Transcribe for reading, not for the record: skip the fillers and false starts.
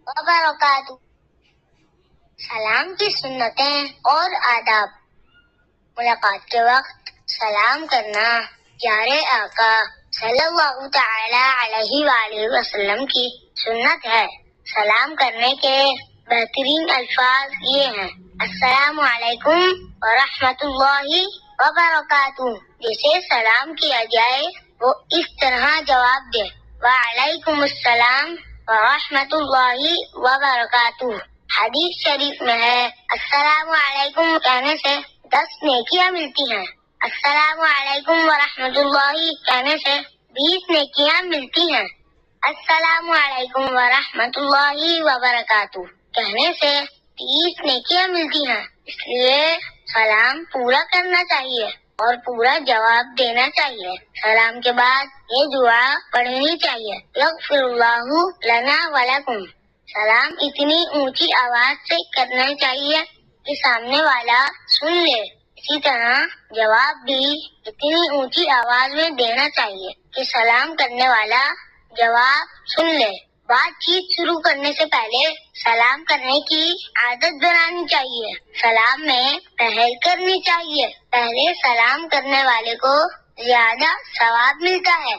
وبرکاتہ۔ سلام کی سنتیں اور آداب۔ ملاقات کے وقت سلام کرنا پیارے آقا صلی اللہ تعالی علیہ وآلہ وسلم کی سنت ہے۔ سلام کرنے کے بہترین الفاظ یہ ہیں: السلام علیکم ورحمۃ اللہ وبرکاتہ۔ جسے سلام کیا جائے وہ اس طرح جواب دے: وعلیکم السلام ورحمۃ اللہ وبرکاتہ۔ حدیث شریف میں ہے: السلام علیکم کہنے سے 10 نیکیاں ملتی ہیں، السلام علیکم ورحمۃ اللہ کہنے سے 20 نیکیاں ملتی ہیں، السلام علیکم ورحمۃ اللہ وبرکاتہ کہنے سے 30 نیکیاں ملتی ہیں۔ اس لیے سلام پورا کرنا چاہیے اور پورا جواب دینا چاہیے۔ سلام کے بعد یہ دعا پڑھنی چاہیے: یغفر اللہ لنا ولکم۔ سلام اتنی اونچی آواز سے کرنا چاہیے کہ سامنے والا سن لے۔ اسی طرح جواب بھی اتنی اونچی آواز میں دینا چاہیے کہ سلام کرنے والا جواب سن لے۔ بات چیت شروع کرنے سے پہلے سلام کرنے کی عادت بنانی چاہیے۔ سلام میں پہل کرنی چاہیے۔ پہلے سلام کرنے والے کو زیادہ ثواب ملتا ہے۔